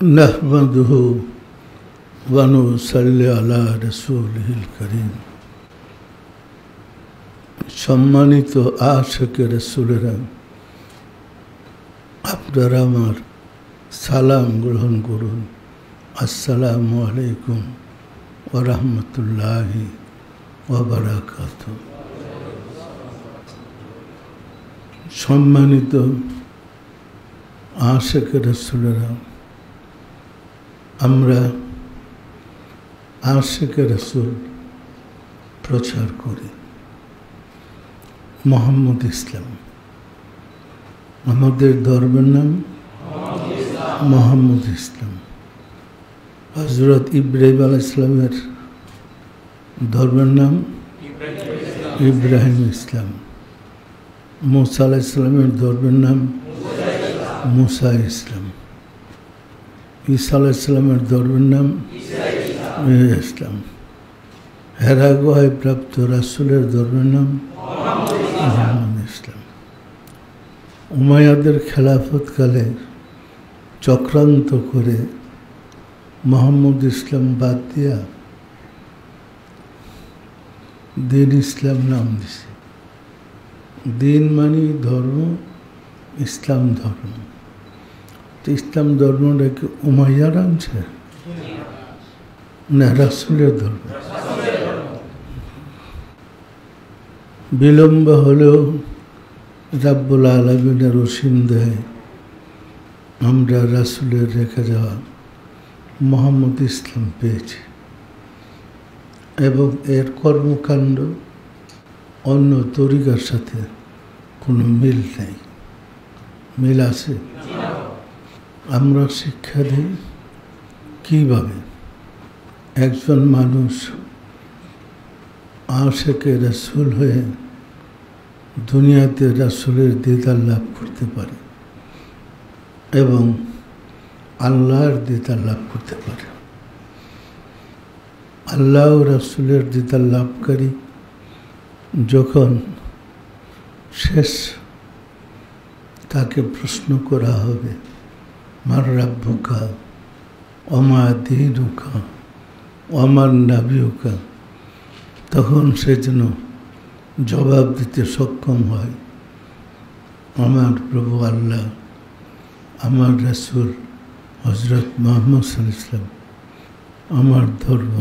नहमदुहु व नुसल्ली अला रसूलिहिल करीम। सम्मानित आशिके रसूलेरा, আপনারা আমার সালাম গ্রহণ করুন। আসসালামু আলাইকুম ওয়া রাহমাতুল্লাহি ওয়া বারাকাতুহু। সম্মানিত আশিকে রাসূলেরা, আমরা আশিকে রাসূল প্রচার করি। মোহাম্মদ ইসলাম আমাদের ধর্মের নাম, মোহাম্মদ ইসলাম। হযরত ইব্রাহিম আলাইহিস সালামের ধর্মের নাম ইব্রাহিম ইসলাম। মুসা আলাইহিস সালামের ধর্মের নাম মুসা ইসলাম। ঈসা আলাইহিস সালামের ধর্মের নাম ইসলাম। হেরা গুহায় প্রাপ্ত রাসূলের ধর্মের নাম মোহাম্মদ ইসলাম। উমাইয়াদের খেলাফতকালে চক্রান্ত করে মোহাম্মদ ইসলাম বাদ দিয়া দিন ইসলাম নাম দিছে। দিন মানে ধর্ম, ইসলাম ধর্ম। ইসলাম ধর্মটা কি উমাইয়ার আনছে না রাসূলের ধর্ম? বিলম্ব হলেও রাব্বুল আলামিনের অসীম দেয় আমরা রাসূলের রেখে যাওয়া মোহাম্মদ ইসলাম পেয়েছি, এবং এর কর্মকাণ্ড অন্য তরিকার সাথে কোনো মিল নেই। মিল আছে? আমরা শিক্ষা দিই কীভাবে একজন মানুষ আশিকে রাসূল হয়ে দুনিয়াতে রাসূলের দিদার লাভ করতে পারে এবং আল্লাহর দিদার লাভ করতে পারে। আল্লাহ ও রাসূলের দিদার লাভকারী যখন শেষ তাকে প্রশ্ন করা হবে, মার রাব্বুকা ওমা দীনুকা ওমার নাবিয়ুকা, তখন সে যেন জবাব দিতে সক্ষম হয়, আমার প্রভু আল্লাহ, আমার রাসূল হযরত মুহাম্মদ সাল্লাল্লাহু আলাইহি ওয়াসাল্লাম, আমার ধর্ম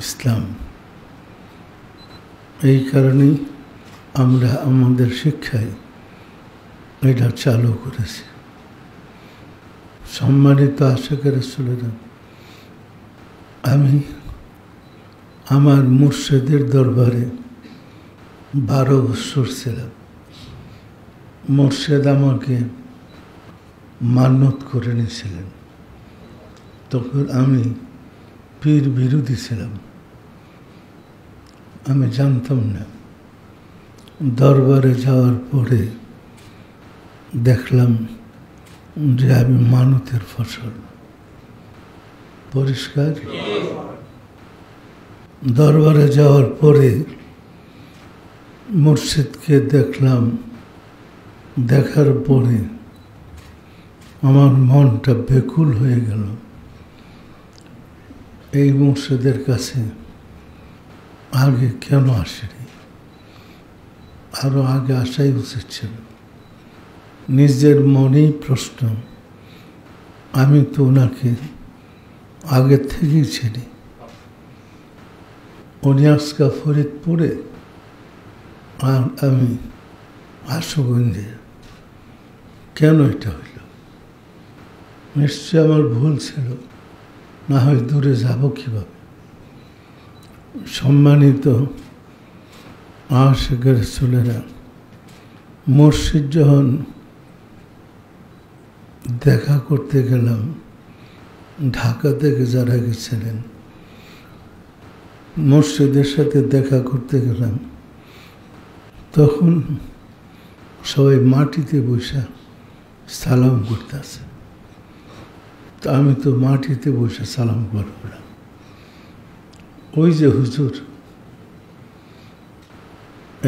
ইসলাম। এই কারণেই আমরা আমাদের শিক্ষায় এটা চালু করেছি। সম্মানিত আশিকে রাসূলেরা, আমি আমার মুর্শিদের দরবারে 12 বছর ছিলাম। মুর্শিদ আমাকে মান্যত করে নিয়েছিলেন। তখন আমি পীর বিরোধী ছিলাম, আমি জানতাম না। দরবারে যাওয়ার পরে দেখলাম যে আমি মানতের ফসল। পরিষ্কার? দরবারে যাওয়ার পরে মুর্শিদকে দেখলাম। দেখার পরে আমার মনটা ব্যাকুল হয়ে গেল। এই মুর্শিদের কাছে আগে কেন আসেনি? আরও আগে আসাই উচিত ছিল। নিজের মনেই প্রশ্ন, আমি তো ওনাকে আগে থেকেই চিনি। উনি আজকে ফরিদপুরে আর আমি আশুগঞ্জে, কেন এটা হইল? নিশ্চয় আমার ভুল ছিল, না হয় দূরে যাব কীভাবে? সম্মানিত আশিকে রাসূলেরা, মুর্শিদ যখন দেখা করতে গেলাম, ঢাকা থেকে যারা গেছিলেন, মুর্শিদের সাথে দেখা করতে গেলাম, তখন সবাই মাটিতে বসে সালাম করতেছে। তো আমি তো মাটিতে বসে সালাম করব না। ওই যে হুজুর,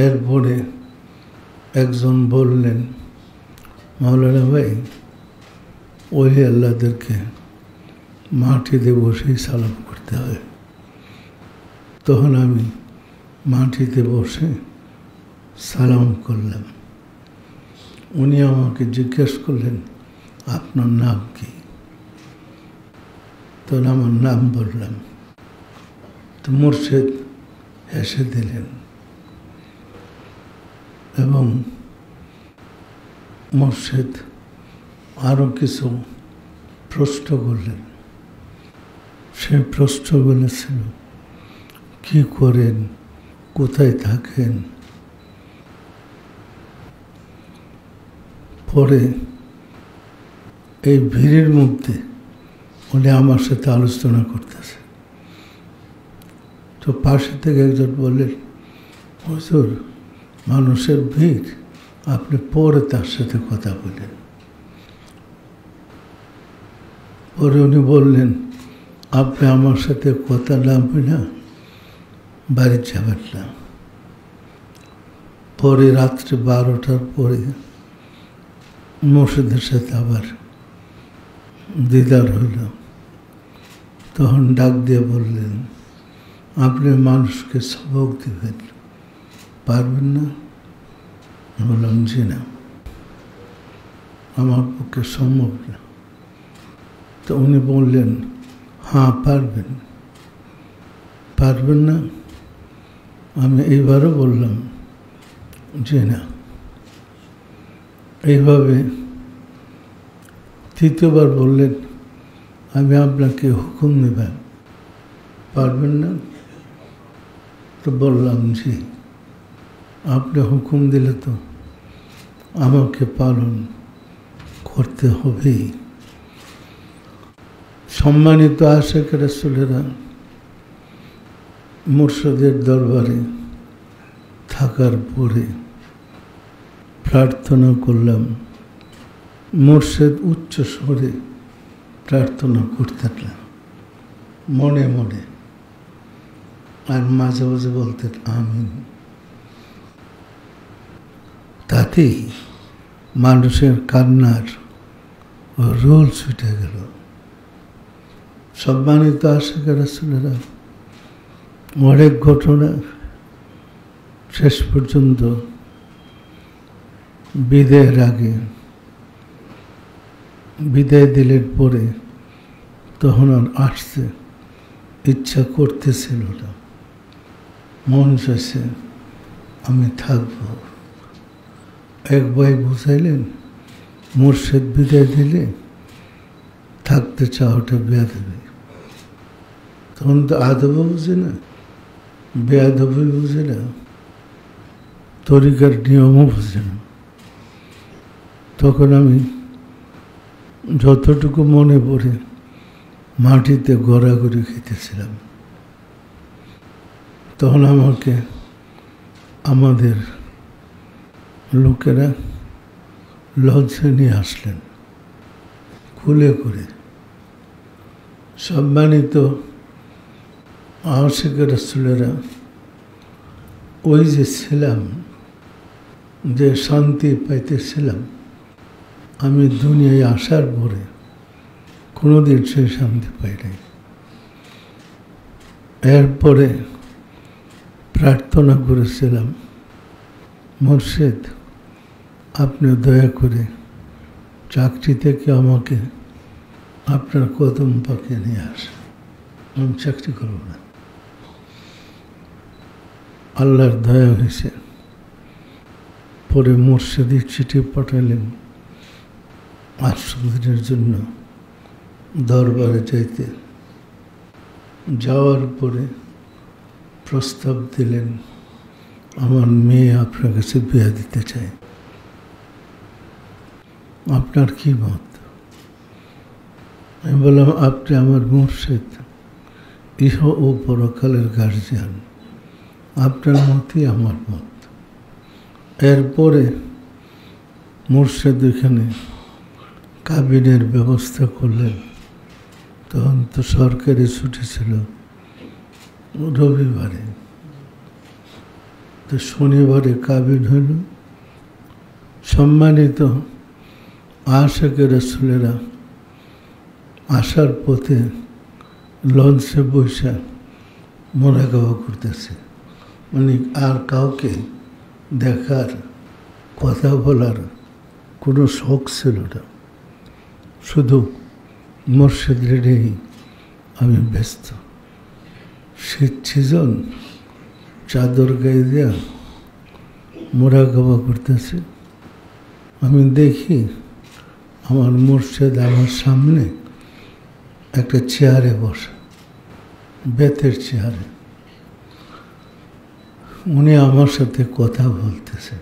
এরপরে একজন বললেন, মাওলানা ভাই, ওলি আল্লাহদেরকে মাটিতে বসেই সালাম করতে হয়। তখন আমি মাটিতে বসে সালাম করলাম। উনি আমাকে জিজ্ঞেস করলেন, আপনার নাম কি? তখন আমার নাম বললাম। তো মুর্শিদ হেসে দিলেন এবং মুর্শিদ আরও কিছু প্রশ্ন করলেন। সেই প্রশ্নগুলো ছিল, কী করেন, কোথায় থাকেন। পরে এই ভিড়ের মধ্যে উনি আমার সাথে আলোচনা করতেছে। তো পাশে থেকে একজন বললেন, হুজুর মানুষের ভিড়, আপনি পরে তার সাথে কথা বলেন। পরে উনি বললেন, আপনি আমার সাথে কথা না বলে বাড়ি যাবেন না। পরে রাত্রে 12টার পরে মুর্শিদের সাথে আবার দিদার হইল। তখন ডাক দিয়ে বললেন, আপনি মানুষকে সবক দিবেন, পারবেন না? বললাম, জি না, আমার পক্ষে সম্ভব না। তো উনি বললেন, হ্যাঁ পারবেন। পারবেন না? আমি এইবারও বললাম, জি না। এইভাবে তৃতীয়বার বললেন, আমি আপনাকে হুকুম দেবেন, পারবেন না? তো বললাম, জি, আপনি হুকুম দিলে তো আমাকে পালন করতে হবেই। সম্মানিত আশিক রাসূলেরা, মুর্শিদের দরবারে থাকার পরে প্রার্থনা করলাম। মুর্শিদ উচ্চ স্বরে প্রার্থনা করতেন মনে মনে, আর মাঝে মাঝে বলতেন আমিন। তাতেই মানুষের কান্নার রোল ছুটে গেল। সম্মানিত আশিক রাসূলেরা, অনেক ঘটনা শেষ পর্যন্ত বিদায়ের আগে, বিদায় দিলেন পরে তখন আর আসতে ইচ্ছা করতেছিল না, মন চাইছে আমি থাকব। এক ভাই বুঝাইলেন, মুর্শিদ বিদায় দিলে থাকতে চাওয়াটা বেয়াদবি। তখন তো আদবও বুঝে না, বেয়াদবি বুঝে না, তরিকার নিয়মও বুঝে না। তখন আমি যতটুকু মনে পড়ে মাটিতে গড়াগড়ি খেতেছিলাম। তখন আমাকে আমাদের লোকেরা লজ্জা নিয়ে আসলেন কুলে করে। সম্মানিত আশিক রাসূলেরা, ওই যে ছিলাম, যে শান্তি পাইতেছিলাম, আমি দুনিয়ায় আসার পরে কোনোদিন সেই শান্তি পাই নাই। এরপরে প্রার্থনা করেছিলাম, মুর্শিদ আপনি দয়া করে চাকরি থেকে আমাকে আপনার কদম পাকে নিয়ে আসেন, আমি চাকরি করব না। আল্লাহর দয়া হয়েছে। পরে মুর্শিদের চিঠি পাঠালেন 8 দিনের জন্য দরবারে যাইতে। যাওয়ার পরে প্রস্তাব দিলেন, আমার মেয়ে আপনার কাছে বিয়ে দিতে চায়, আপনার কি মত? আমি বললাম, আপনি আমার মুর্শিদ, ইহ ও পরকালের গার্জিয়ান, আপনার মতই আমার মত। এরপরে মুর্শিদ এখানে কাবিনের ব্যবস্থা করলেন। তখন তো সরকারি ছুটি ছিল রবিবারে, তো শনিবারে কাবিন হইল। সম্মানিত আশিক রাসূলেরা, আসার পথে লঞ্চে বসে মোনাকাবা করতেছে, মানে আর কাউকে দেখার কথা বলার কোনো শখ ছিল না, শুধু মুর্শিদের নিয়েই আমি ব্যস্ত। শীত সিজন, চাদর গায়ে দেওয়া মোনাকাবা করতেছে। আমি দেখি আমার মুর্শিদ আমার সামনে একটা চেয়ারে বসে, বেতের চেয়ারে। উনি আমার সাথে কথা বলতেছে,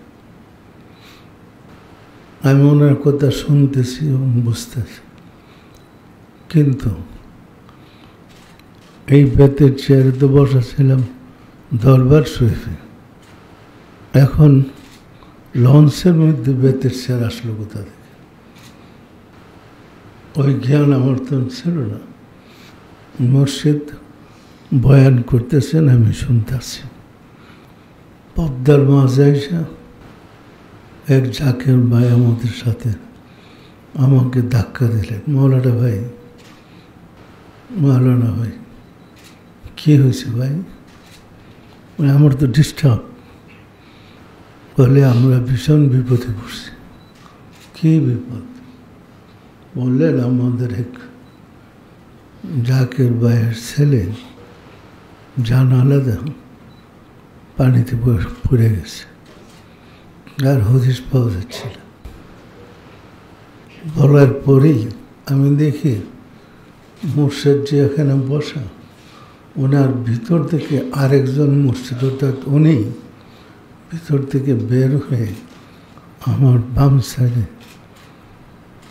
আমি ওনার কথা শুনতেছি এবং বুঝতেছি, কিন্তু এই বেতের চেয়ারে তো বসা ছিলাম দরবার শরীফে, এখন লঞ্চের মধ্যে বেতের চেয়ার আসলো কোথা থেকে? ওই জ্ঞান আমার তো ছিল না। মুর্শিদ বয়ান করতেছেন, আমি শুনতেছি। পদ্মার মাঝে এসে এক জাকের ভাই আমাদের সাথে আমাকে ধাক্কা দিলেন। মৌলানা ভাই, মৌলানা ভাই, কী হয়েছে ভাই? আমার তো ডিস্টার্ব। বলে আমরা ভীষণ বিপদে পড়ছি। কী বিপদ? বললেন আমাদের এক জাকের ভাইয়ের ছেলে জানালা পানিতে পড়ে গেছে, আর হদিস পাওয়া যাচ্ছিল। বলার পরেই আমি দেখি মুর্শিদ যে এখানে বসা, ওনার ভিতর থেকে আরেকজন মুর্শিদ, অর্থাৎ উনি ভিতর থেকে বের হয়ে আমার বাম সাইডে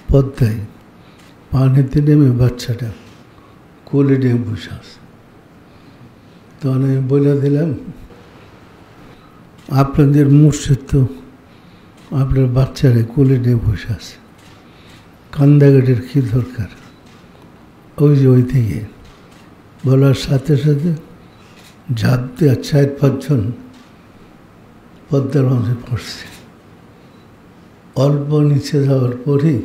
পদ্মায় পানিতে নেমে বাচ্চাটা কোলে নিয়ে বসে আছে। তখন আমি বলে দিলাম, আপনাদের মুর্শিদ তো আপনার বাচ্চারা কোলে নিয়ে বসে আছে, কান্দাঘাটের কী দরকার? ওই যে ওই দিকে। বলার সাথে সাথে ঝাঁপ দিয়ে 4-5 জন পদ্মার মাঝে পড়ছে। অল্প নিচে যাওয়ার পরেই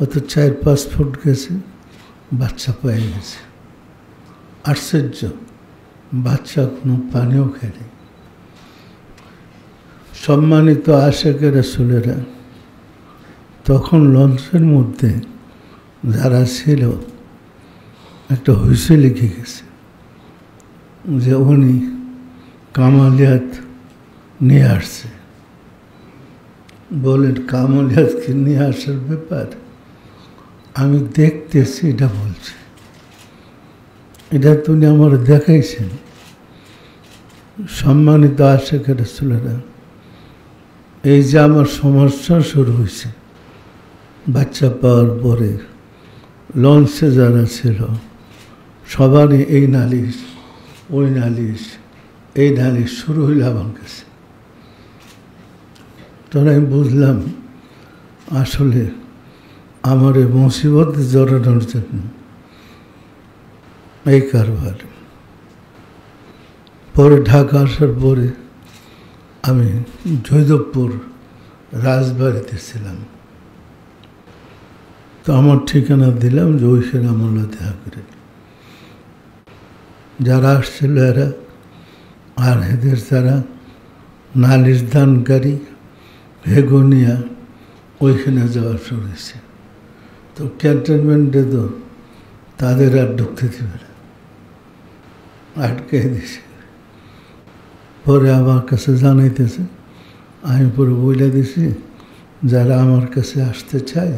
অত 4-5 ফুট গেছে, বাচ্চা পেয়ে গেছে। আশ্চর্য, বাচ্চা কোনো পানিও খেলে। সম্মানিত আশেকের রাসূলেরা তখন লঞ্চের মধ্যে যারা ছিল একটা হুইসেল লিখে গেছে যে উনি কামালিয়াত নিয়ে আসছে। বলেন, কামালিয়াতকে নিয়ে আসার ব্যাপার আমি দেখতেছি, এটা বলছে। এটা তো উনি আমার দেখাইছেন। সম্মানিত আশেকের রাসূলেরা, এই যে আমার সমস্যা শুরু হয়েছে বাচ্চা পাওয়ার পরে, লঞ্চে যারা ছিল সবারই এই নালিশ, ওই নালিশ, এই নালিশ শুরু হইল আমার কাছে। তখন আমি বুঝলাম আসলে আমার এই মুসিবতে জড়ানোর জন্য এই কারবার। পরে ঢাকা আসার পরে আমি জৈদবপুর রাজবাড়িতে ছিলাম। তো আমার ঠিকানা দিলাম যে ওইখানে আমলা দেখা করে। যারা আসছিল এরা, আর এদের যারা নালিশ দানকারী হেগোনিয়া, ওইখানে যাওয়া শুরু হয়েছে। তো ক্যান্টনমেন্টে তো তাদের আর ঢুকতে দেবে না, আটকে দিছে। পরে আমার কাছে জানাইতেছে, আমি পরে বলে দিছি যারা আমার কাছে আসতে চায়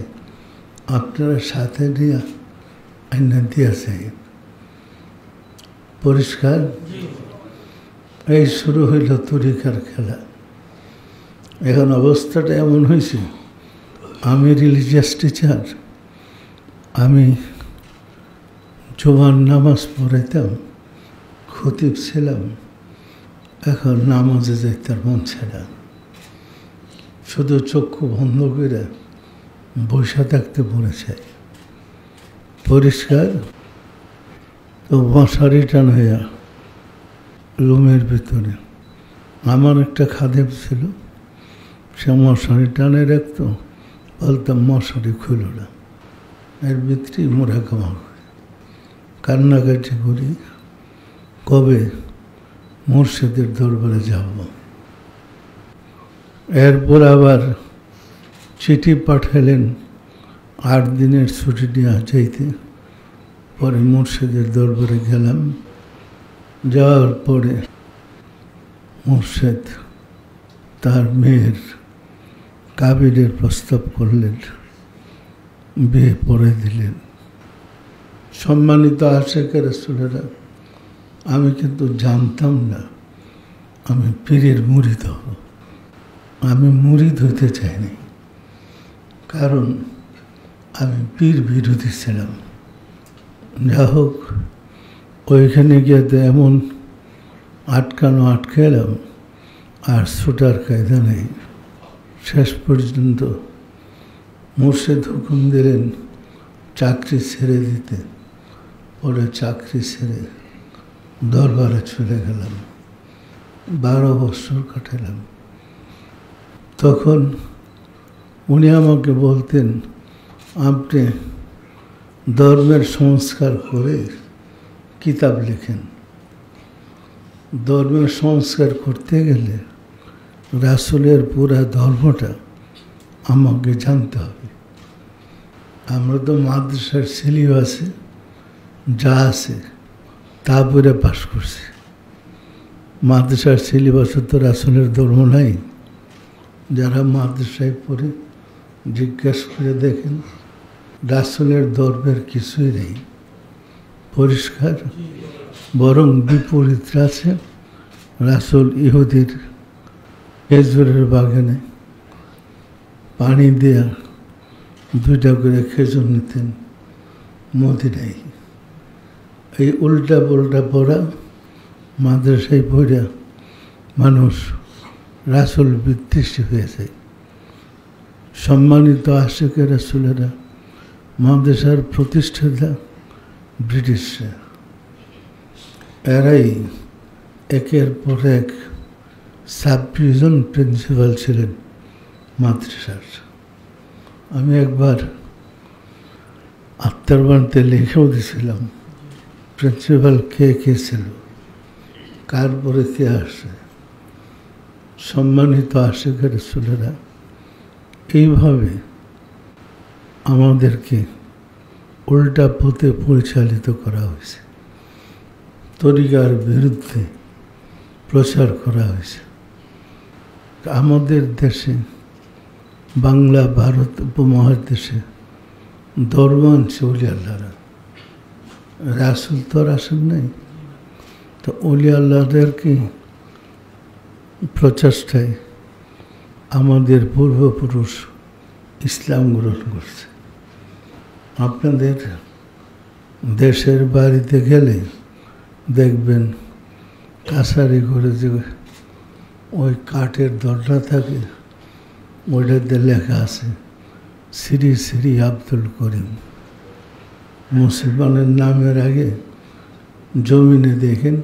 আপনারা সাথে নিয়ে আইনা দিয়া চাই। পরিষ্কার? এই শুরু হইল তরিকার খেলা। এখন অবস্থাটা এমন হয়েছে, আমি রিলিজিয়াস টিচার, আমি জুমার নামাজ পড়াইতাম, খতিব ছিলাম, এখন নামাজে যাইতার মন ছেড়া, শুধু চক্ষু বন্ধ করে বসে থাকতে মনে চাই। পরিষ্কার? তো মশারি টান হইয়া রুমের ভিতরে আমার একটা খাদেম ছিল, সে মশারি টানে রাখতো, বলতাম মশারি খুলো না, এর ভিতরেই মোরাকামা করি, কান্নাকাটি করি, কবে মুর্শিদের দরবারে যাব। এরপর আবার চিঠি পাঠালেন 8 দিনের ছুটি নিয়ে যাইতে। পরে মুর্শিদের দরবারে গেলাম। যাওয়ার পরে মুর্শিদ তার মেয়ের কাবিনের প্রস্তাব করলেন, বিয়ে পড়ে দিলেন। সম্মানিত আশিকে রাসূলেরা, আমি কিন্তু জানতাম না আমি পীরের মুরিদ হব। আমি মুরিদ হইতে চাইনি, কারণ আমি পীর বিরোধী ছিলাম। যা হোক, ওইখানে গিয়ে তো এমন আটকালাম, আর ছুটার কায়দা নেই। শেষ পর্যন্ত মুর্শিদ হুকুম দিলেন চাকরি ছেড়ে দিতে। পরে চাকরি ছেড়ে দরবারে চলে গেলাম। 12 বছর কাটালাম। তখন উনি আমাকে বলতেন, আপনি ধর্মের সংস্কার করে কিতাব লেখেন। ধর্মের সংস্কার করতে গেলে রাসূলের পুরা ধর্মটা আমাকে জানতে হবে। আমরা তো মাদ্রাসার সিলেবাসে যা আছে তা পড়ে পাশ করছি। মাদ্রাসার সিলেবাসে তো রাসূলের ধর্ম নাই। যারা মাদ্রাসায় পড়ে জিজ্ঞেস করে দেখেন, রাসূলের ধর্মের কিছুই নেই, পরিষ্কার। বরং বিপরীত আছে। রাসূল ইহুদির খেজুরের বাগানে পানি দেয়া 2টা করে খেজুর নিতেন, মদিনায়। এই উল্টা পাল্টা পড়া মাদ্রাসায় পড়া মানুষ রাসূল বিদ্বেষী হয়ে যায়। সম্মানিত আশিকে রাসূলেরা, মাদ্রাসার প্রতিষ্ঠাতা ব্রিটিশরা। এরাই একের পর এক সাব-ডিভিশন প্রিন্সিপাল ছিলেন মাদ্রাসার। আমি একবার আত্মারবাণীতে লিখেও দিয়েছিলাম প্রিন্সিপাল কে কে ছিল, কার পরে কে আসে। সম্মানিত আশিকে রাসূলেরা, এইভাবে আমাদেরকে উল্টা পথে পরিচালিত করা হয়েছে। তরিকার বিরুদ্ধে প্রচার করা হয়েছে। আমাদের দেশে, বাংলা ভারত উপমহাদেশে ধর্ম আনছে ওলি আল্লাহরা। রাসূল তো আর আসেন নাই। তো ওলি আল্লাহদেরকে প্রচেষ্টায় আমাদের পূর্বপুরুষ ইসলাম গ্রহণ করছে। আপনাদের দেশের বাড়িতে গেলে দেখবেন কাছারি করে যে ওই কাঠের দরজা থাকে, ওইটাতে লেখা আছে শ্রী শ্রী আব্দুল করিম। মুসলমানের নামের আগে জমিনে দেখেন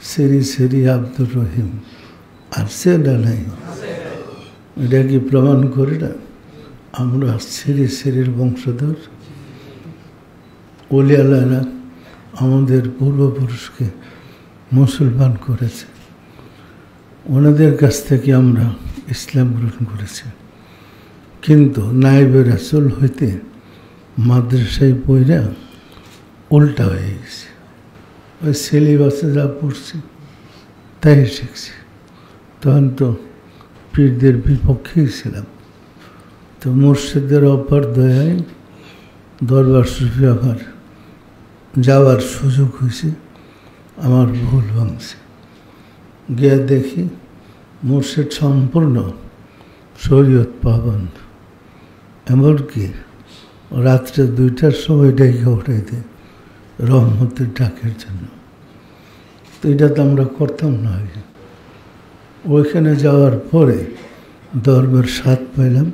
শ্রী শ্রী আব্দুর রহিম, আর সেটা নাই। এটা কি প্রমাণ করে না আমরা শ্রী শ্রীর বংশধর? ওলি আল্লাহরা আমাদের পূর্বপুরুষকে মুসলমান করেছে। ওনাদের কাছ থেকে আমরা ইসলাম গ্রহণ করেছি। কিন্তু নায়েবে রাসূল হইতে মাদ্রাসায় পড়া উল্টা হয়ে গেছে। ওই সিলেবাসে যা পড়ছি তাই শিখছি। তখন তো পীরদের বিপক্ষেই ছিলাম। তো মুর্শিদের অপার দয়ায় দরবার শরীফে আবার যাওয়ার সুযোগ হয়েছে। আমার ভুল ভাঙছে। গিয়ে দেখি মুর্শিদ সম্পূর্ণ শরীয়ত পাবন্দ। এমনকি রাত্রে 2টার সময় ডেকে উঠাইতে রহমতের ডাকের জন্য। তো এটা তো আমরা করতাম না আগে। ওইখানে যাওয়ার পরে ধর্মের স্বাদ পাইলাম,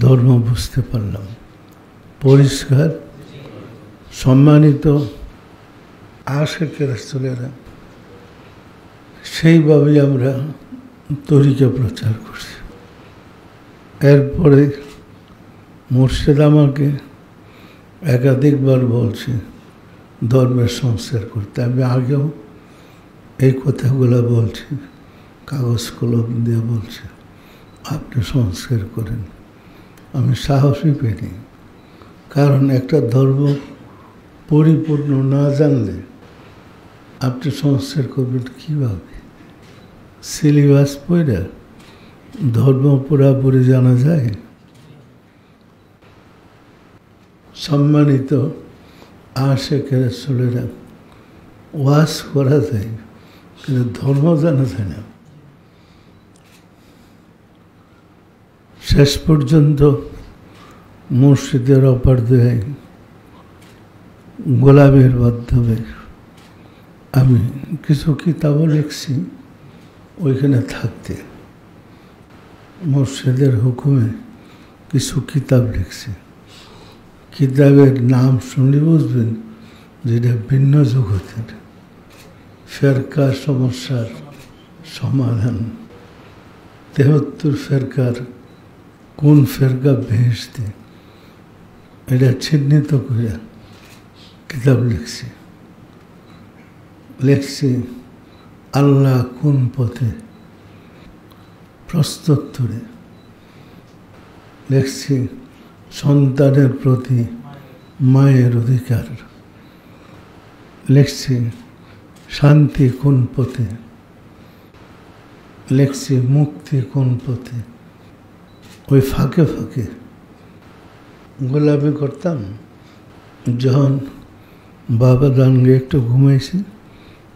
ধর্ম বুঝতে পারলাম পরিষ্কার। সম্মানিত আশিকে রাসূলেরা, সেইভাবেই আমরা তরিকা প্রচার করছি। এরপরে মুর্শিদ আমাকে একাধিকবার বলছি ধর্মের সংস্কার করতে। আমি আগেও এই কথাগুলো বলছি, কাগজ কলম দিয়ে বলছি, আপনি সংস্কার করেন। আমি সাহসই পেনি, কারণ একটা ধর্ম পরিপূর্ণ না জানলে আপনি সংস্কার করবেন কীভাবে? সিলেবাস পড়ে ধর্ম পুরাপুরি জানা যায়? সম্মানিত আশিকে রাসূলেরা, ওয়াজ করা যায় কিন্তু ধর্ম জানা যায় না। শেষ পর্যন্ত মসজিদের অপর দিকে গোলামের মাধ্যমে আমি কিছু কিতাবও লিখছি ওইখানে থাকতে। মসজিদের হুকুমে কিছু কিতাব লিখছি। কিতাবের নাম শুনলে বুঝবেন যেটা ভিন্ন জগতের। ফেরকা সমস্যার সমাধান, 73 ফেরকার কোন ফেরকা বেহেশতে, এটা চিহ্নিত করে কিতাব লিখছি আল্লাহ কোন পথে, প্রশ্নোত্তরে লিখছি সন্তানের প্রতি মায়ের অধিকার, লিখছি শান্তি কোন পথে, লিখছি মুক্তি কোন পথে। ওই ফাঁকে ফাঁকে গোলামি করতাম। যখন বাবা দাঙ্গে একটু ঘুমাইছি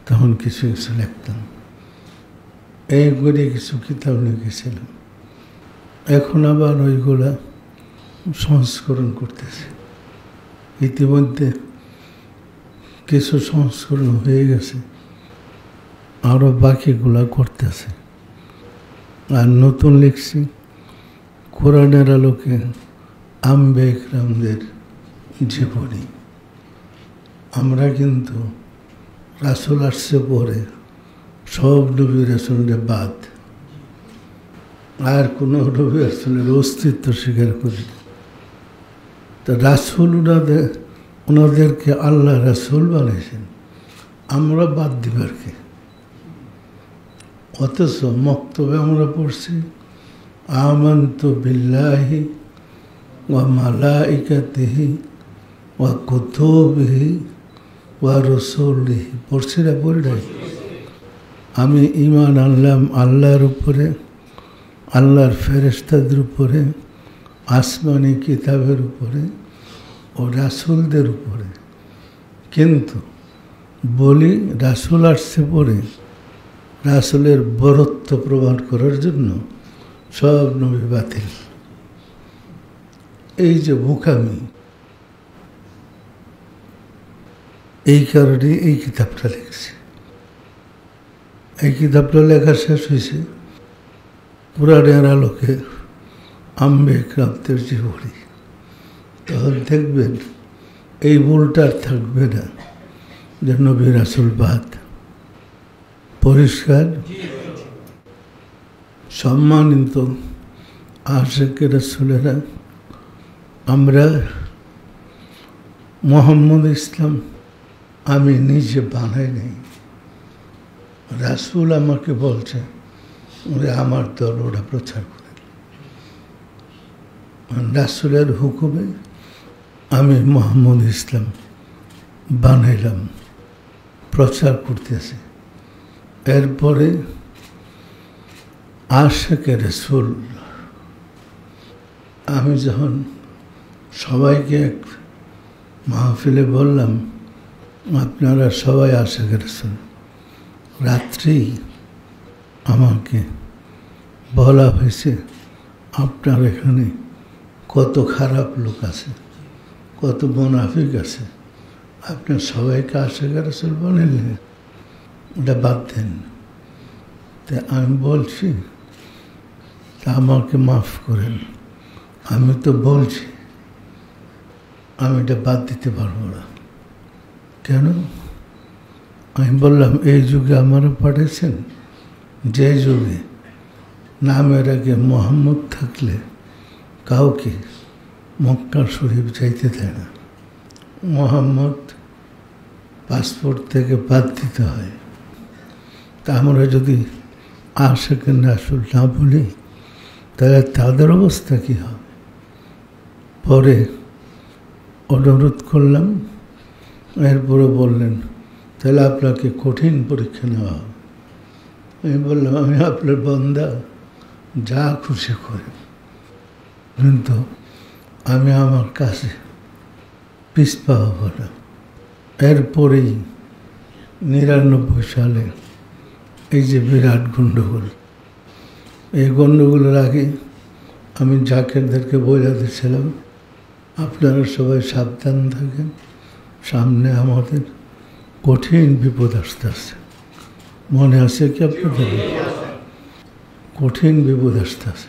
তখন কিছু কিছু লিখতাম। এই করে কিছু কিতাব লিখেছিলাম। এখন আবার ওইগুলা সংস্করণ করতেছে। ইতিমধ্যে কিছু সংস্করণ হয়ে গেছে, আরও বাকিগুলা করতেছে। আর নতুন লিখছি কোরআনের আলোকে আম্বে ইকরামদের জীবনী। আমরা কিন্তু রাসূল আসছে পরে সব নবী রাসূলের বাদ, আর কোনো নবী রাসূলের অস্তিত্ব স্বীকার করি। তো রাসূল ওনাদেরকে আল্লাহ রাসূল বানিয়েছেন, আমরা বাদ দিবার কে? অথচ মক্তবে আমরা পড়ছি আমানতু বিল্লাহি ওয়া মালাইকাতিহি ওয়া কুতুবিহি ওয়া রুসুলিহি। পড়ছি না? পড়ি নাই? আমি ঈমান আনলাম আল্লাহর উপরে, আল্লাহর ফেরেশতাদের উপরে, আসমানি কিতাবের উপরে ও রাসূলদের উপরে। কিন্তু বলি রাসূল আসছে পরে রাসূলের বরত্ব প্রমাণ করার জন্য সব নবী বাতিল। এই যে বোকামি, এই কারণে এই কিতাবটা লিখছি। এই কিতাবটা লেখা শেষ হয়েছে কোরআনের আলোকে আম্বে ইকরামদের জীবনী। তখন দেখবেন এই ভুলটা আর থাকবে না যে নবী রাসূল বাদ। পরিষ্কার? সম্মানিত আশিকে রাসূলেরা, আমরা মোহাম্মদ ইসলাম আমি নিজে বানাই নাই। রাসূল আমাকে বলছে ওরা আমার দল ওরা প্রচার করে। রাসূলের হুকুমে আমি মোহাম্মদ ইসলাম বানাইলাম, প্রচার করতেছি। এরপরে আশিকে রাসূল, আমি যখন সবাইকে এক মাহফিলে বললাম আপনারা সবাই আশিকে রাসূল, রাত্রি আমাকে বলা হয়েছে আপনার এখানে কত খারাপ লোক আছে, কত মুনাফিক আছে, আপনার সবাইকে আশিকে রাসূল বানাইলেন, ওটা বাদ দেন। তা আমি বলছি তা আমাকে মাফ করেন, আমি তো বলছি আমি এটা বাদ দিতে পারবো না। কেন? আমি বললাম এই যুগে আমারও পাঠিয়েছেন, যে যুগে নামের আগে মোহাম্মদ থাকলে কাউকে মক্কা শরীফ যাইতে দেয় না। মোহাম্মদ পাসপোর্ট থেকে বাদ দিতে হয়। তা আমরা যদি আশিকে রাসূল না বলি তাহলে তাদের অবস্থা কী হবে? পরে অনুরোধ করলাম, এরপরে বললেন তাহলে আপনাকে কঠিন পরীক্ষা নেওয়া হবে। আমি বললাম আমি আপনার বান্দা, যা খুশি করে, কিন্তু আমি আমার কাছে পিছপা হব না। এরপরেই ৯৯ সালে এই যে বিরাট গণ্ডগোল, এই গণ্ডগোলের আগে আমি জাকেরদেরকে বলে দিয়েছিলাম আপনারা সবাই সাবধান থাকেন, সামনে আমাদের কঠিন বিপদ আসতেছে। মনে আছে কি আপনাদের? কঠিন বিপদ আসতেছে,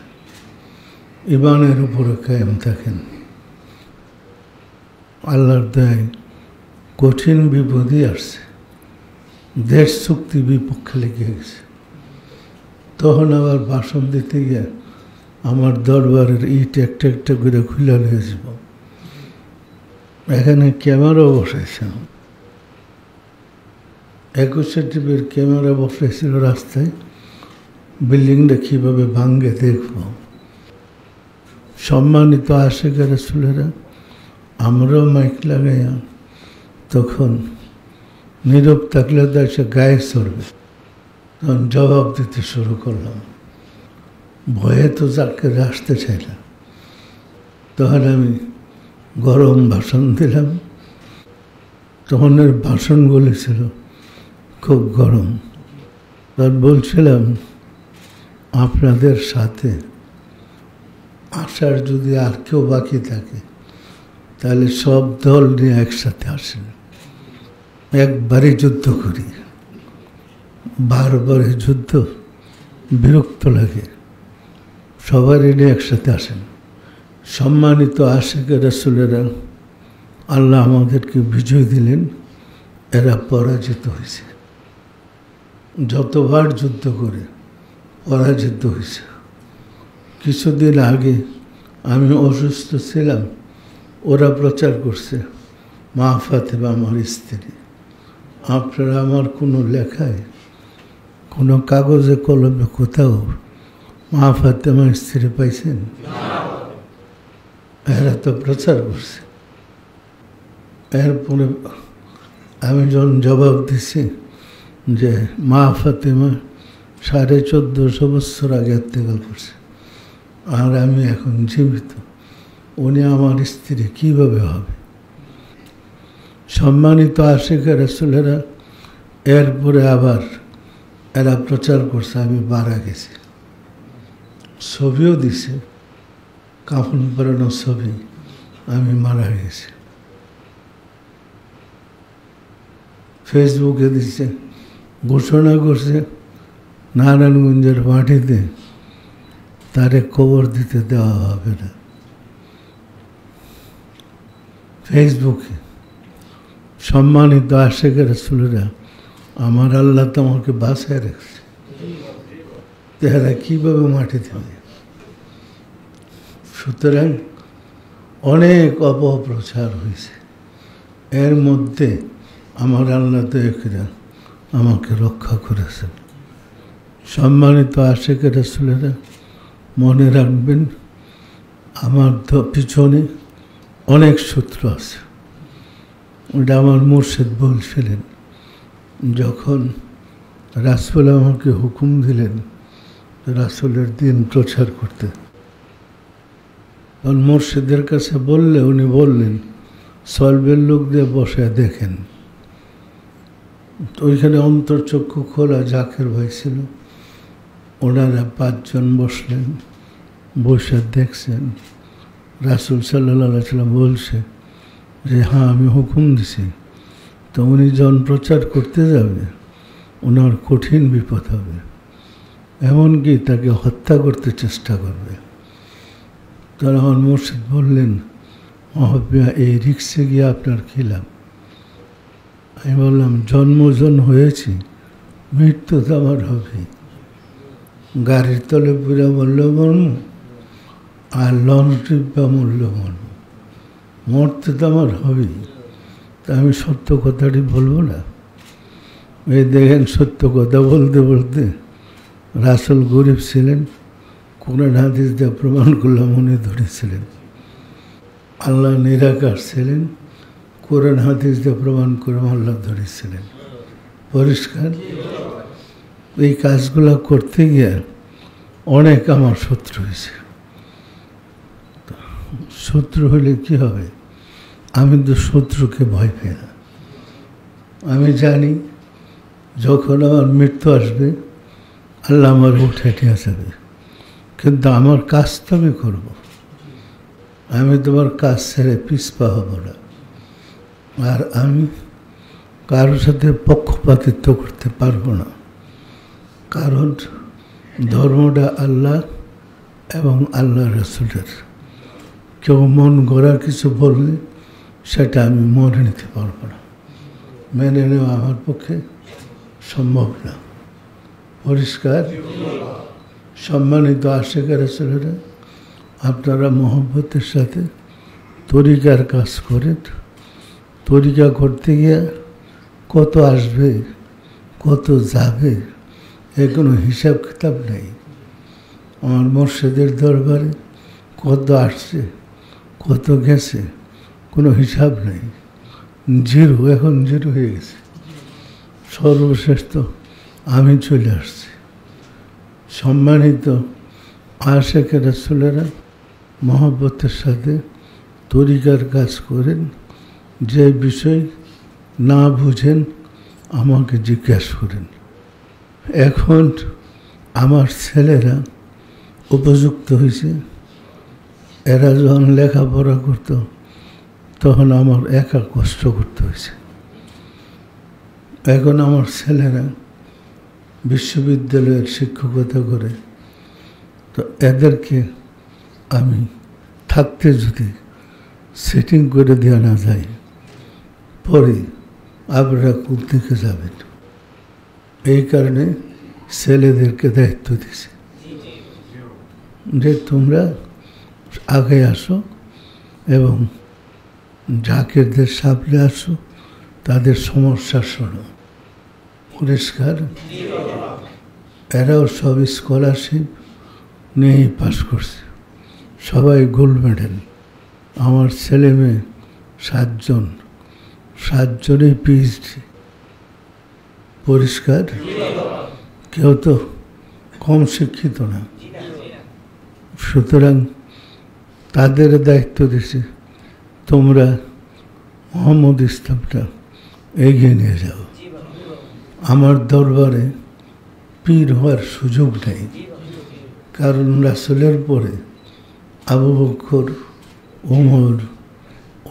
ইমানের উপরে কায়েম থাকেন। আল্লাহর দয়ায় কঠিন বিপদই আসছে, দেশ চুক্তি বিপক্ষে লেগে গেছে। তখন আবার ভাষণ দিতে গিয়ে আমার দরবারের ইট একটা একটা করে খুলে নিয়ে যাব। এখানে ক্যামেরাও বসাইছে, ২১ টিভির ক্যামেরা বসাইছিল রাস্তায়, বিল্ডিংটা কীভাবে ভাঙ্গে দেখব। সম্মানিত আশিকে রাসূলেরা, আমরাও মাইক লাগাইয়া তখন নীরব থাকলে তো এসে গায়ে চড়বে, তখন জবাব দিতে শুরু করলাম। ভয়ে তো যাকে আসতে চাইলাম, তখন আমি গরম ভাষণ দিলাম। তখনের ভাষণগুলি ছিল খুব গরম। তখন বলছিলাম আপনাদের সাথে আসার যদি আর কেউ বাকি থাকে তাহলে সব দল নিয়ে একসাথে আসেন, একবারই যুদ্ধ করি। বারবারে যুদ্ধ বিরক্ত লাগে, সবারই নিয়ে একসাথে আসেন। সম্মানিত আশিকে রাসূলেরা, আল্লাহ আমাদেরকে বিজয় দিলেন, এরা পরাজিত হয়েছে। যতবার যুদ্ধ করে পরাজিত হয়েছে। কিছুদিন আগে আমি অসুস্থ ছিলাম, ওরা প্রচার করছে মা ফাতেমা আমার স্ত্রী। আপনারা আমার কোনো লেখায়, কোনো কাগজে কলমে কোথাও মা ফাতেমার স্ত্রী পাইছেন? এরা তো প্রচার করছে। এরপরে আমি যখন জবাব দিছি যে মা ফাতেমা ১৪৫০ বছর আগে ইন্তেকাল করছে, আর আমি এখন জীবিত, উনি আমার স্ত্রী কীভাবে হবে? সম্মানিত আশিকে রাসূলেরা, এরপরে আবার এরা প্রচার করছে আমি মারা গেছি। ছবিও দিছে, কাফন পরানো ছবি, আমি মারা গেছি। ফেসবুকে দিচ্ছে, ঘোষণা করছে নারায়ণগঞ্জের মাটিতে তারে কবর দিতে দেওয়া হবে না। ফেসবুকে। সম্মানিত আশিকে রাসূলেরা, আমার আল্লাহ তো আমাকে বাঁচায় রাখছে, তারা কীভাবে মাটিতে হবে? সুতরাং অনেক অপপ্রচার হয়েছে, এর মধ্যে আমার আল্লাহ দয়া আমাকে রক্ষা করেছেন। সম্মানিত আশিকে রাসূলেরা, মনে রাখবেন আমার পিছনে অনেক সূত্র আছে। ওটা আমার মুর্শিদ বলছিলেন, যখন রাসূল আমাকে হুকুম দিলেন রাসূলের দিন প্রচার করতে, তখন মুর্শিদের কাছে বললে উনি বললেন সলবের লোক দিয়ে বসায় দেখেন। ওইখানে অন্তর্চক্ষু খোলা জাকের ভাই ছিল, ওনারা ৫ জন বসলেন, বসে দেখছেন রাসূল সাল্লাল্লাহু আলাইহি ওয়াসাল্লাম বলছে যে হ্যাঁ আমি হুকুম দিছি, তো উনি যখন প্রচার করতে যাবে ওনার কঠিন বিপদ হবে, এমনকি তাকে হত্যা করতে চেষ্টা করবে। তখন আমার মুর্শিদ বললেন মহাবিয়া এই রিক্সে গিয়ে আপনার কী লাভ? আমি বললাম জন্মজন হয়েছি, মৃত্যু তো আমার হবে। গাড়ির তলে পুরা মূল্য মর্ম আর লং ট্রিপ বা মূল্য মর্ম, মরতে তো আমার হবেই। আমি সত্য কথাটি বলবো না? এই দেখেন, সত্য কথা বলতে বলতে রাসূল গরিব ছিলেন, কোরআন হাদিস দিয়ে প্রমাণ করলাম উনি ধরেছিলেন। আল্লাহ নিরাকার ছিলেন, কোরআন হাদিস দিয়ে প্রমাণ করে আল্লাহ ধরেছিলেন। পরিষ্কার? এই কাজগুলো করতে গিয়ে অনেক আমার শত্রু হয়েছে। শত্রু হলে কি হবে? আমি তো শত্রুকে ভয় পাই না। আমি জানি যখন আমার মৃত্যু আসবে আল্লাহ আমার উঠে নিয়ে যাবে, কিন্তু আমার কাজ তো আমি করব। আমি তোমার কাজ ছেড়ে পিছপা হব না। আর আমি কারোর সাথে পক্ষপাতিত্ব করতে পারবো না, কারণ ধর্মটা আল্লাহ এবং আল্লাহ রাসূলের। কেউ মন গড়া কিছু বললে সেটা আমি মনে নিতে পারবো না, মেনে নেওয়া আমার পক্ষে সম্ভব না। পরিষ্কার? সম্মানিত আশিক রাসূলেরা, আপনারা মহব্বতের সাথে তরিকার কাজ করেন। তরিকা করতে গিয়ে কত আসবে, কত যাবে, এ কোনো হিসাব কিতাব নেই। আমার মুর্শিদের দরবারে কত আসছে, কত গেছে, কোনো হিসাব নেই। জিরো, এখন জিরো হয়ে গেছে। সর্বশেষ তো আমি চলে আসছি। সম্মানিত আশিক রাসূলেরা, মহব্বতের সাথে তরিকার কাজ করেন। যে বিষয় না বুঝেন আমাকে জিজ্ঞাসা করেন। এখন আমার ছেলেরা উপযুক্ত হয়েছে, এরা যখন লেখাপড়া করত তখন আমার একা কষ্ট করতে হয়েছে। এখন আমার ছেলেরা বিশ্ববিদ্যালয়ের শিক্ষকতা করে, তো এদেরকে আমি থাকতে যদি সেটিং করে দেওয়া না যায়, পরে আপনারা কোন দিকে যাবেন? এই কারণে ছেলেদেরকে দায়িত্ব দিছে যে তোমরা আগে আসো এবং জাকিরদের সামনে আসো, তাদের সমস্যা শোনো। পরিষ্কার? এরাও সব স্কলারশিপ নিয়েই পাস করছে, সবাই গোল্ড মেডেল। আমার ছেলে মেয়ে 7জনই পিএইচডি। পরিষ্কার? কেউ তো কম শিক্ষিত না। সুতরাং তাদের দায়িত্ব দিছে, তোমরা মোহাম্মদ ইসলামটা এগিয়ে নিয়ে যাও। আমার দরবারে পীর হওয়ার সুযোগ নেই, কারণ রাসূলের পরে আবু বকর, ওমর,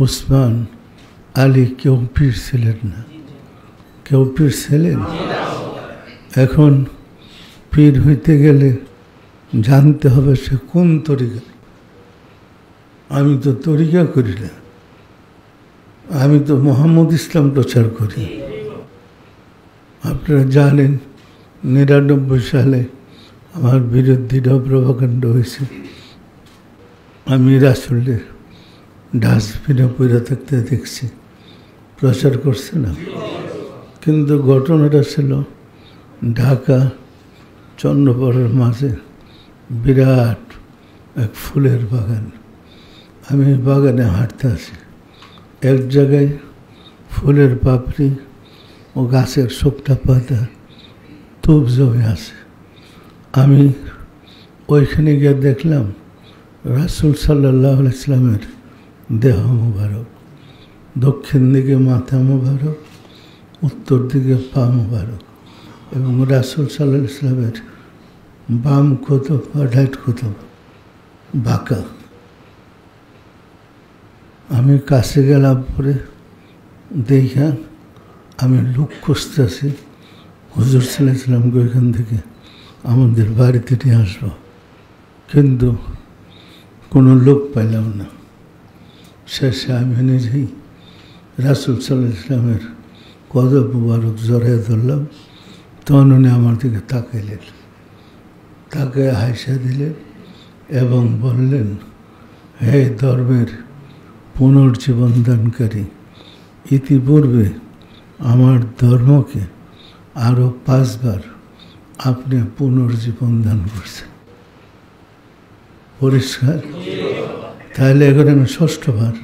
ওসমান, আলী কেউ পীর ছিলেন না। কেউ পীর ছিলেন? এখন পীর হইতে গেলে জানতে হবে সে কোন তরিকা। আমি তো তরিকা করি না, আমি তো মোহাম্মদ ইসলাম প্রচার করি। আপনারা জানেন 99 সালে আমার বিরুদ্ধে প্রভাকাণ্ড হয়েছে। আমি রাসূলের ডাস্টবিনে পড়ে থাকতে দেখছি, প্রচার করছে না। কিন্তু ঘটনাটা ছিল ঢাকা চন্দ্রপাড়ার মাঝে বিরাট এক ফুলের বাগান। আমি বাগানে হাঁটতে আসি, এক জায়গায় ফুলের পাপড়ি ও গাছের শুকনা পাতা তুপ জমে আছে। আমি ওইখানে গিয়ে দেখলাম রাসূল সাল্লাল্লাহু আলাইহি ওয়াসাল্লামের দেহ মুবারক, দক্ষিণ দিকে মাথা মুবারক, উত্তর দিকে পা মুবারক, এবং রাসূল সাল্লাল্লাহু আলাইহি ওয়াসাল্লামের বাম কুতুব আর ডাইট কুতুব বাঁকা। আমি কাছে গেলাম, পরে দেখা আমি লোক খুঁজতেছি, হুজুর সাল্লাল্লাহু আলাইহি ওয়াসাল্লামকে ওইখান থেকে আমাদের বাড়িতে নিয়ে আসবো, কিন্তু কোনো লোক পাইলাম না। শেষে আমি নিজেই রাসূল সাল্লাল্লাহু আলাইহি ওয়াসাল্লামের কদম মুবারক জড়াইয়া ধরলাম। তখন উনি আমার দিকে তাকাইলেন, তাকায় হাসা দিলেন এবং বললেন, হে ধর্মের পুনর্জীবন দানকারী, ইতিপূর্বে আমার ধর্মকে আরও 5 বার আপনি পুনর্জীবন দান করছেন। পরিষ্কার? তাহলে এখন আমি 6বার।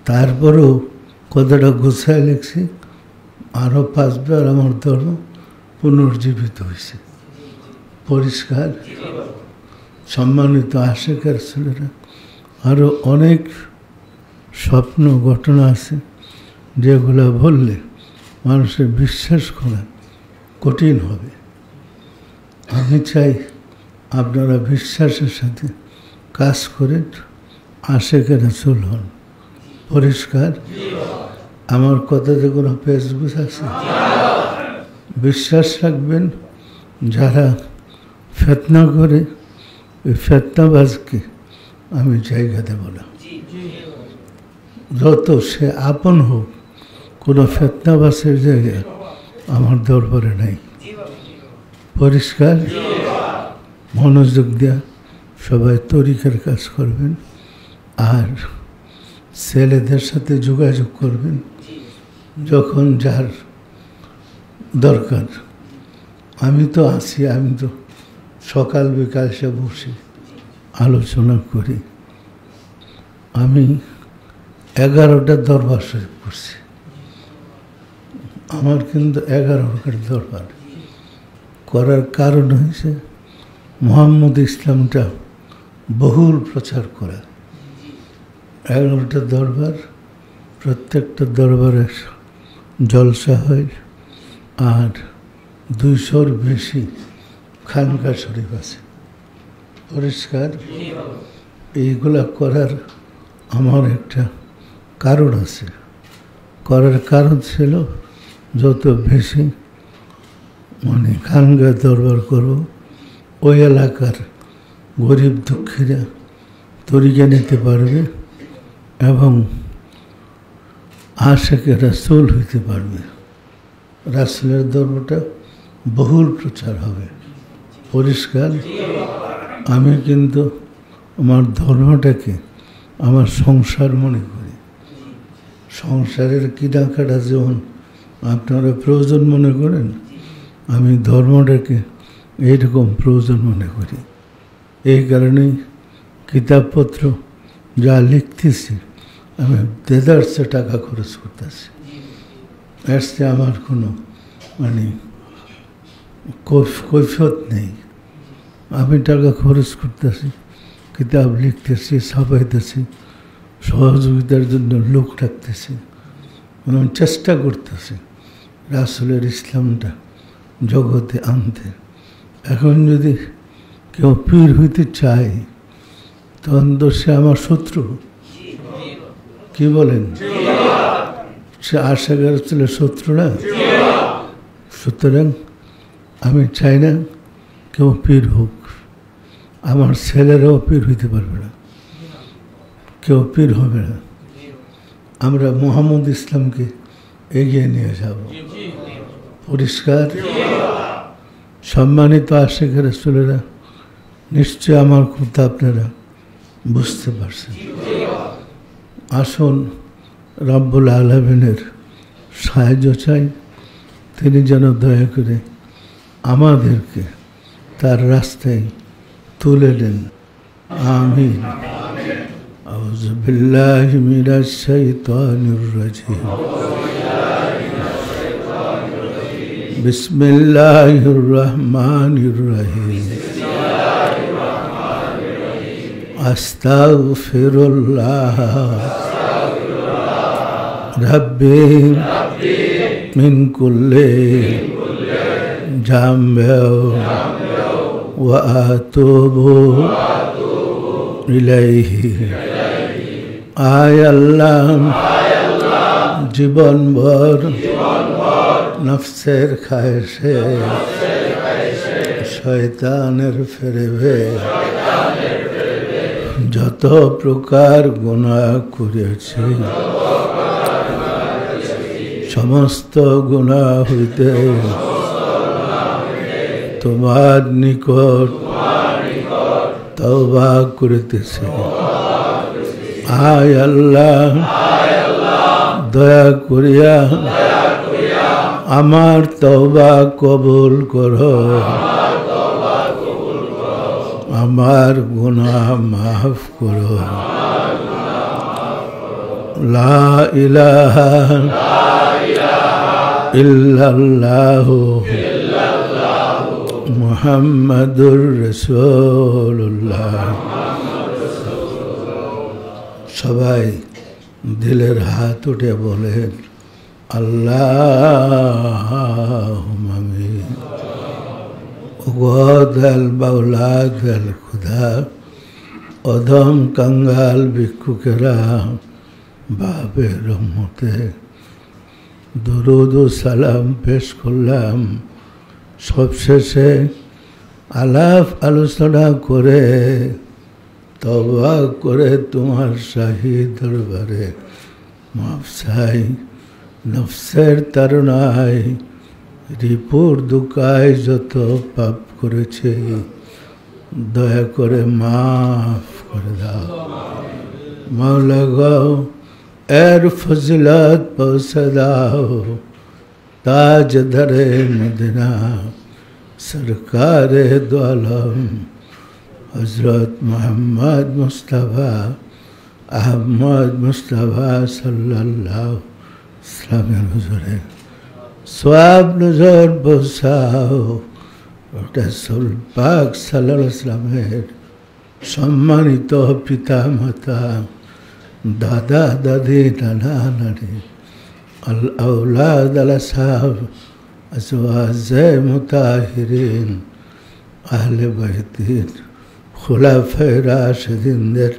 তারপরেও কথাটা গুছায় লিখছি, আরও 5 বার আমার ধর্ম পুনর্জীবিত হয়েছে। পরিষ্কার? সম্মানিত আশেকের ছেলেরা, আরও অনেক স্বপ্ন ঘটনা আছে যেগুলো বললে মানুষের বিশ্বাস করা কঠিন হবে। আমি চাই আপনারা বিশ্বাসের সাথে কাজ করেন, আশেকের রাসূল হন। পরিষ্কার? আমার কথাতে কোনো পেশগুছ আছে? বিশ্বাস রাখবেন, যারা ফিতনা করে ওই ফিতনাবাজকে আমি জায়গা দেব না। যত সে আপন হোক, কোনো ফিতনাবাজের জায়গায় আমার দরবারে নাই। পরিষ্কার? মনোযোগ দেয়া সবাই তরিকার কাজ করবেন, আর ছেলেদের সাথে যোগাযোগ করবেন যখন যার দরকার। আমি তো আছি, আমি তো সকাল বিকাল সে বসে আলোচনা করি। আমি 11টা দরবার শরীফ করছি। আমার কিন্তু 11টার দরবার করার কারণ হয়েছে মুহাম্মদ ইসলামটা বহুল প্রচার করা। 11টা দরবার, প্রত্যেকটা দরবারে জলসা হয়, আর 200-র বেশি খানকা শরীফ আছে। পরিষ্কার? এইগুলা করার আমার একটা কারণ আছে। করার কারণ ছিল যত বেশি খানকা দরবার করব, ওই এলাকার গরিব দুঃখীরা তরিকা নিতে পারবে এবং আশেকে রাসূল হইতে পারবে। রাসূলের ধর্মটা বহুল প্রচার হবে। পরিষ্কার? আমি কিন্তু আমার ধর্মটাকে আমার সংসার মনে করি। সংসারের কিনাকাটা যেমন আপনারা প্রয়োজন মনে করেন, আমি ধর্মটাকে এইরকম প্রয়োজন মনে করি। এই কারণেই কিতাবপত্র যা লিখতেছি আমি দেদারসে টাকা খরচ করতেছি। এর চেয়ে আমার কোনো কৈফিয়ত নেই। আমি টাকা খরচ করতেছি, কিতাব লিখতেছি, ছাপাইতেছি, সহযোগিতার জন্য লোক রাখতেছি, আমি চেষ্টা করতেছি রাসূলের ইসলামটা জগতে আনতে। এখন যদি কেউ পীর হইতে চায়, তখন তো সে আমার শত্রু। কি বলেন? সে আশেকের ছেলে শত্রু না? সুতরাং আমি চাই না কেউ পীর হোক। আমার ছেলেরাও পীর হইতে পারবে না, কেউ পীর হবে না। আমরা মুহাম্মদ ইসলামকে এগিয়ে নিয়ে যাব। পরিষ্কার? সম্মানিত আশেকের রাসূলেরা, নিশ্চয় আমার কথা আপনারা বুঝতে পারছেন। আসুন রব্বুল আলামিনের সাহায্য চাই, তিনি যেন দয়া করে আমাদেরকে তার রাস্তায় তুলে দেন। আমিন। আউযু বিল্লাহি মিনাশ শাইতানির রাজিম। বিসমিল্লাহির রহমানির রহিম। আস্তাগফিরুল্লাহ রাব্বি মিন কুল্লি জামবি ওয়া আতুবু ইলাইহি। আয় আল্লাহ, জীবনভর নফসের খায়েশে শয়তানের ফেরেবে যত প্রকার গুনাহ করেছি, সমস্ত গুনাহ হইতে তোমার নিকট তওবা করিতেছি। আয় আল্লাহ, দয়া করিয়া আমার তওবা কবুল করো, আমার গুনাহ মাফ করো। লা ইলাহা ইল্লাল্লাহু মুহাম্মাদুর রাসূলুল্লাহ। সবাই দিলের হাত উঠে বলেন আল্লাহুম্মা আমিন। ওগদাল বাউলাদাল খুদা অধম কাঙ্গাল ভিক্ষুকেরা বাবের রহমতে দরুদ ও সালাম পেশ করলাম। সবশেষে আলাপ আলোচনা করে তওবা করে তোমার শাহী দরবারে মাফ চাই। নফসের তাড়নায় রিপুর দুকায় যত পাপ করেছে দয়া করে মাফ করে দাও। মাওলা গো এর ফজিলত পৌঁছে দাও তাজদারে মদিনা সরকারে দু আলম হযরত মুহাম্মদ মুস্তাফা আহমদ মুস্তাফা সাল্লাল্লাহু ইসলামের হুজুরে সওয়াব নজর বসাও। রাসূল পাক সাল্লাল্লাহু ইসলামের সম্মানিত পিতা মাতা দাদা দাদি নানা নানি আল আওলাদ আল আসহাব আজওয়াজে মুতাহিরিন আহলে বাইতের খুলাফায়ে রাশিদিনদের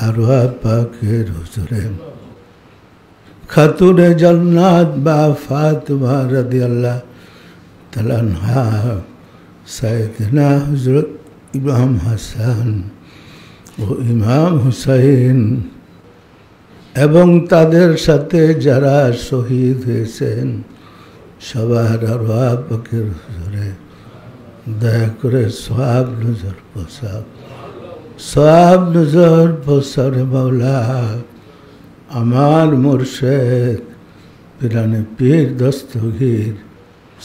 আরওয়াহ পাকের হুজুরে খাতুনে জান্নাত বা ফাতিমা রাদিয়াল্লাহু তাআলা আনহা সাইয়েদনা হযরত ইমাম হাসান ও ইমাম হুসাইন এবং তাদের সাথে যারা শহীদ হয়েছেন সবার আরওয়াহ পাকের হুজুরে দয়া করে সওয়াব নজর বসাও। সওয়াব নজর বসারে মাওলা আমার মুর্শিদ পিরানে পীর দস্তগীর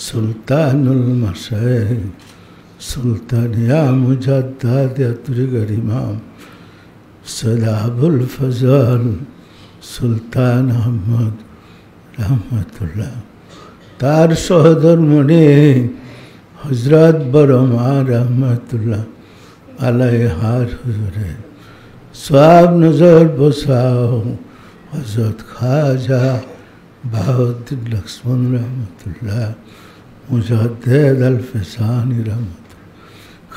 সুলতানুল মাশায়েখ সুলতানিয়া মুজাদ্দাদিয়া তরিকার ইমাম সৈয়দ আবুল ফজল সুলতান আহমদ রহমতুল্লাহ তার সহধর্মণি হযরত বড়মা রহমতুল্লাহ আলাইহার হুজুরে সওয়াব নজর বসাও। হযরত খাজা বাহাউদ্দিন লক্ষ্মণ রহমতুল্লাহ মুজাদ্দিদ আল ফিসানি রহমতুল্লাহ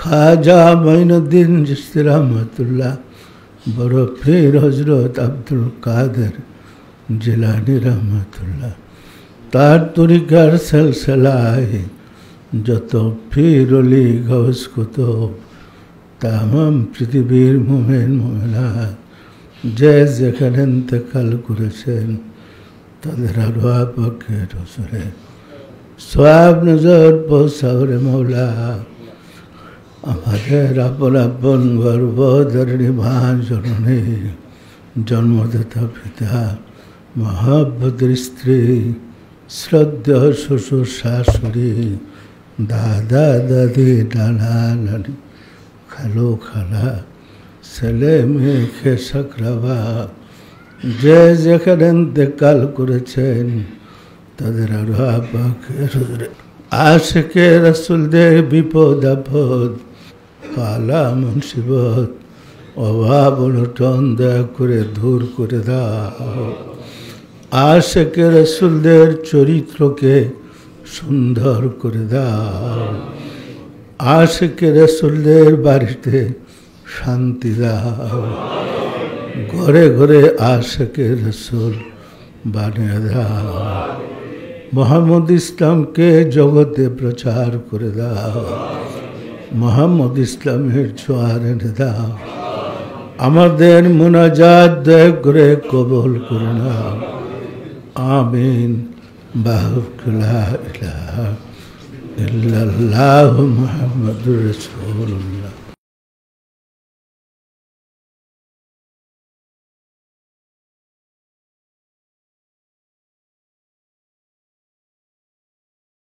খাজা মাইনুদ্দিন চিশতি রহমতুল্লাহ বড় পীর হযরত আব্দুল কাদের জিলানী রহমতুল্লাহ তার তরিকার সিলসিলায় যত পীর ওলি গাউস কুতুব তামাম পৃথিবীর মুমিন মুমিনাত যে যেখানে ইন্তেকাল করেছেন তাদের আরওয়াহ পাকের হুজুরে সওয়াব নজর পৌঁছাও রে মাওলা। আমাদের আপন আপন গর্ভধারিণী মা জননী জন্মদাতা পিতা মহাব্বতের স্ত্রী শ্রদ্ধেয় শ্বশুর শাশুড়ি দাদা দাদি নানা নানি খালু খালা ছেলে মেয়ে খেসাকরাবা যে যেখানে ইন্তেকাল করেছেন তাদের আরওয়াহ পাকের হুজুরে আশিকে রাসূলদের বিপদ আপদ পালা মুসিবত অভাব অনটন দয়া করে দূর করে দাও। আশিকে রাসূলদের চরিত্রকে সুন্দর করে দাও। আশিকে রাসূলদের বাড়িতে শান্তি দাও। ঘরে ঘরে আশিকে রাসূল বানিয়ে দাও। মুহাম্মদ ইসলামকে জগতে প্রচার করে দাও। মুহাম্মদ ইসলামের জোয়ার এনে দাও। আমাদের মুনাজাত দয়া করে কবুল করে নাও। আমিন। লা ইলাহা ইল্লাল্লাহু মুহাম্মাদুর রাসূলুল্লাহ।